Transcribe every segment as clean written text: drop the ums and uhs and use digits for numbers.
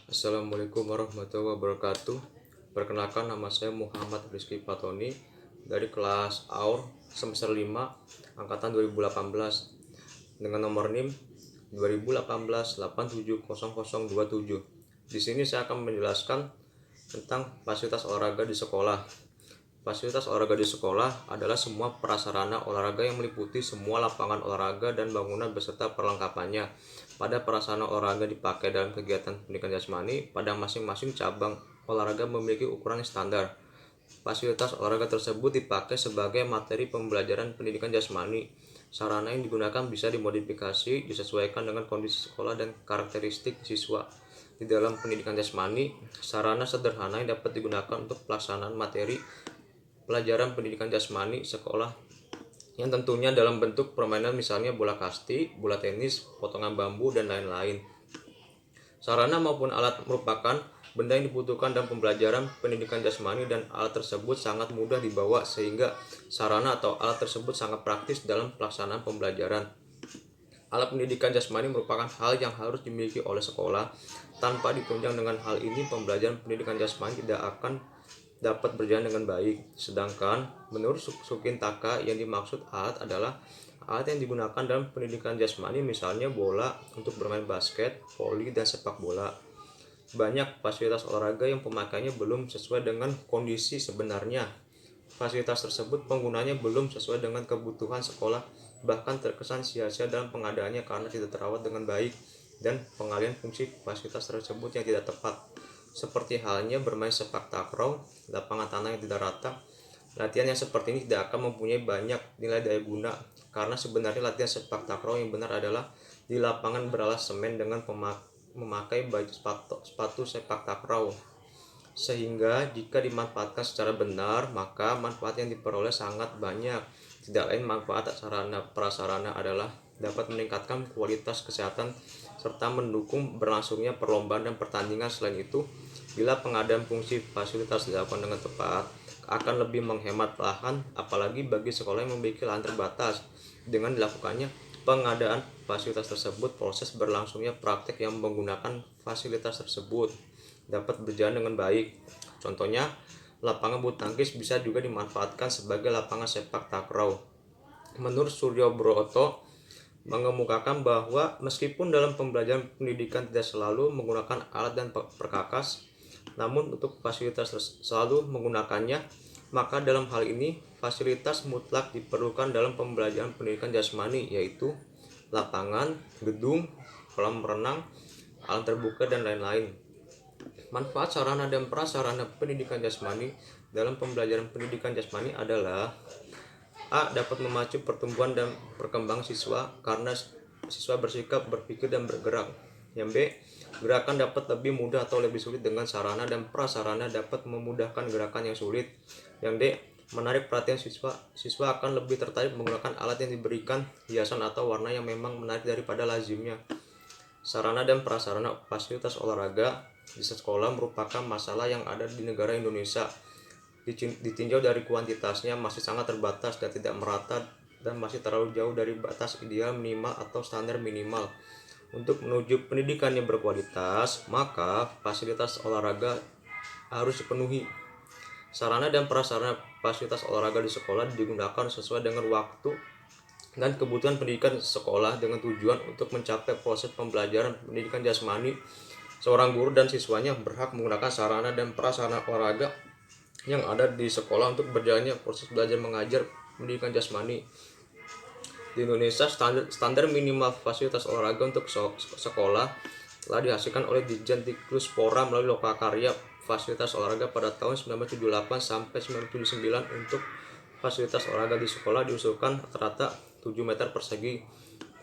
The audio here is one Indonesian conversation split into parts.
Assalamualaikum warahmatullahi wabarakatuh. Perkenalkan, nama saya Muhammad Rizky Fatoni dari kelas AUR semester 5 angkatan 2018 dengan nomor NIM 2018-870027. Di sini saya akan menjelaskan tentang fasilitas olahraga di sekolah. Fasilitas olahraga di sekolah adalah semua prasarana olahraga yang meliputi semua lapangan olahraga dan bangunan beserta perlengkapannya. Pada prasarana olahraga dipakai dalam kegiatan pendidikan jasmani, pada masing-masing cabang olahraga memiliki ukuran yang standar. Fasilitas olahraga tersebut dipakai sebagai materi pembelajaran pendidikan jasmani. Sarana yang digunakan bisa dimodifikasi disesuaikan dengan kondisi sekolah dan karakteristik siswa. Di dalam pendidikan jasmani, sarana sederhana yang dapat digunakan untuk pelaksanaan materi pelajaran pendidikan jasmani sekolah yang tentunya dalam bentuk permainan, misalnya bola kasti, bola tenis, potongan bambu, dan lain-lain. Sarana maupun alat merupakan benda yang dibutuhkan dalam pembelajaran pendidikan jasmani, dan alat tersebut sangat mudah dibawa sehingga sarana atau alat tersebut sangat praktis dalam pelaksanaan pembelajaran. Alat pendidikan jasmani merupakan hal yang harus dimiliki oleh sekolah. Tanpa ditunjang dengan hal ini, pembelajaran pendidikan jasmani tidak akan dapat berjalan dengan baik. Sedangkan menurut Sukintaka, yang dimaksud alat adalah alat yang digunakan dalam pendidikan jasmani, misalnya bola untuk bermain basket, voli, dan sepak bola. Banyak fasilitas olahraga yang pemakaiannya belum sesuai dengan kondisi sebenarnya. Fasilitas tersebut penggunanya belum sesuai dengan kebutuhan sekolah, bahkan terkesan sia-sia dalam pengadaannya karena tidak terawat dengan baik, dan pengalian fungsi fasilitas tersebut yang tidak tepat. Seperti halnya bermain sepak takraw, lapangan tanah yang tidak rata. Latihan yang seperti ini tidak akan mempunyai banyak nilai daya guna, karena sebenarnya latihan sepak takraw yang benar adalah di lapangan beralas semen dengan memakai baju sepatu sepak takraw. Sehingga jika dimanfaatkan secara benar, maka manfaat yang diperoleh sangat banyak. Tidak lain manfaat sarana prasarana adalah dapat meningkatkan kualitas kesehatan serta mendukung berlangsungnya perlombaan dan pertandingan. Selain itu, bila pengadaan fungsi fasilitas dilakukan dengan tepat, akan lebih menghemat lahan, apalagi bagi sekolah yang memiliki lahan terbatas. Dengan dilakukannya pengadaan fasilitas tersebut, proses berlangsungnya praktek yang menggunakan fasilitas tersebut dapat berjalan dengan baik. Contohnya, lapangan bulu tangkis bisa juga dimanfaatkan sebagai lapangan sepak takraw. Menurut Suryo Broto, mengemukakan bahwa meskipun dalam pembelajaran pendidikan tidak selalu menggunakan alat dan perkakas, namun untuk fasilitas selalu menggunakannya, maka dalam hal ini fasilitas mutlak diperlukan dalam pembelajaran pendidikan jasmani, yaitu lapangan, gedung, kolam renang, alam terbuka, dan lain-lain. Manfaat sarana dan prasarana pendidikan jasmani dalam pembelajaran pendidikan jasmani adalah: A. Dapat memacu pertumbuhan dan perkembangan siswa karena siswa bersikap, berpikir, dan bergerak. Yang B. Gerakan dapat lebih mudah atau lebih sulit dengan sarana dan prasarana dapat memudahkan gerakan yang sulit. Yang D. Menarik perhatian siswa. Siswa akan lebih tertarik menggunakan alat yang diberikan hiasan atau warna yang memang menarik daripada lazimnya. Sarana dan prasarana fasilitas olahraga di sekolah merupakan masalah yang ada di negara Indonesia. Ditinjau dari kuantitasnya masih sangat terbatas dan tidak merata, dan masih terlalu jauh dari batas ideal minimal atau standar minimal. Untuk menuju pendidikan yang berkualitas, maka fasilitas olahraga harus dipenuhi. Sarana dan prasarana fasilitas olahraga di sekolah digunakan sesuai dengan waktu dan kebutuhan pendidikan sekolah dengan tujuan untuk mencapai proses pembelajaran pendidikan jasmani. Seorang guru dan siswanya berhak menggunakan sarana dan prasarana olahraga yang ada di sekolah untuk berjalannya proses belajar mengajar pendidikan jasmani. Di Indonesia, standar minimal fasilitas olahraga untuk sekolah telah dihasilkan oleh Ditjen Dikluspora melalui Lokakarya Fasilitas Olahraga pada tahun 1978 sampai 1979. Untuk fasilitas olahraga di sekolah diusulkan rata-rata 7 meter persegi.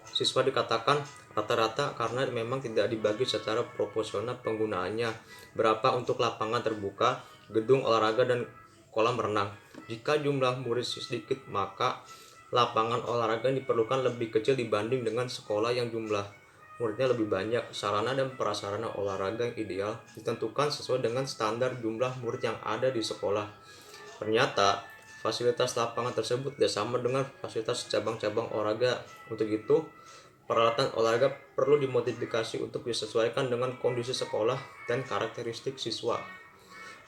Siswa dikatakan rata-rata karena memang tidak dibagi secara proporsional penggunaannya. Berapa untuk lapangan terbuka, gedung olahraga, dan kolam renang. Jika jumlah murid sedikit, maka lapangan olahraga diperlukan lebih kecil dibanding dengan sekolah yang jumlah muridnya lebih banyak. Sarana dan prasarana olahraga yang ideal ditentukan sesuai dengan standar jumlah murid yang ada di sekolah. Ternyata fasilitas lapangan tersebut tidak sama dengan fasilitas cabang-cabang olahraga. Untuk itu, Peralatan olahraga perlu dimodifikasi untuk disesuaikan dengan kondisi sekolah dan karakteristik siswa.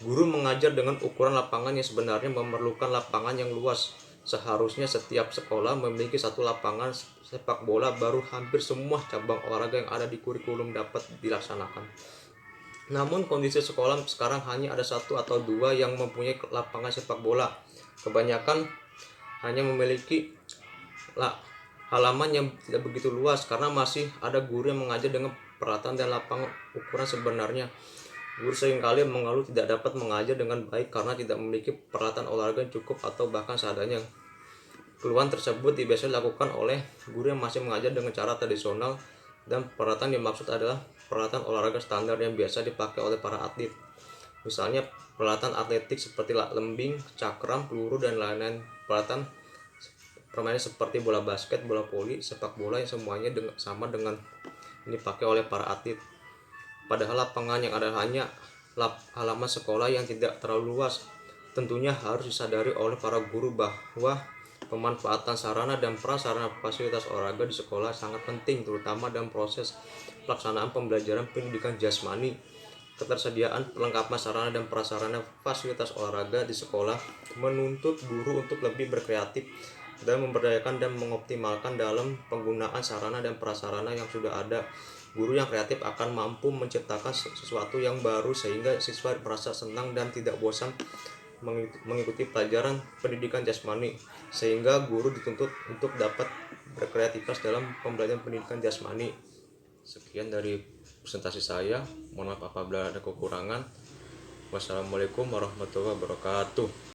Guru mengajar dengan ukuran lapangan yang sebenarnya memerlukan lapangan yang luas. Seharusnya setiap sekolah memiliki satu lapangan sepak bola, baru hampir semua cabang olahraga yang ada di kurikulum dapat dilaksanakan. Namun kondisi sekolah sekarang hanya ada satu atau dua yang mempunyai lapangan sepak bola. Kebanyakan hanya memiliki halaman yang tidak begitu luas karena masih ada guru yang mengajar dengan peralatan dan lapangan ukuran sebenarnya. Guru seringkali mengeluh tidak dapat mengajar dengan baik karena tidak memiliki peralatan olahraga yang cukup atau bahkan seadanya. Keluhan tersebut biasanya dilakukan oleh guru yang masih mengajar dengan cara tradisional, dan peralatan yang dimaksud adalah peralatan olahraga standar yang biasa dipakai oleh para atlet. Misalnya peralatan atletik seperti lembing, cakram, peluru, dan lain-lain. Peralatan permainan seperti bola basket, bola voli, sepak bola yang semuanya sama dengan ini dipakai oleh para atlet. Padahal lapangan yang ada hanya halaman sekolah yang tidak terlalu luas. Tentunya harus disadari oleh para guru bahwa pemanfaatan sarana dan prasarana fasilitas olahraga di sekolah sangat penting, terutama dalam proses pelaksanaan pembelajaran pendidikan jasmani. Ketersediaan perlengkapan sarana dan prasarana fasilitas olahraga di sekolah menuntut guru untuk lebih berkreatif dan memberdayakan dan mengoptimalkan dalam penggunaan sarana dan prasarana yang sudah ada. Guru yang kreatif akan mampu menciptakan sesuatu yang baru sehingga siswa merasa senang dan tidak bosan mengikuti pelajaran pendidikan jasmani, sehingga guru dituntut untuk dapat berkreativitas dalam pembelajaran pendidikan jasmani. Sekian dari presentasi saya. Mohon maaf apabila ada kekurangan. Wassalamualaikum warahmatullahi wabarakatuh.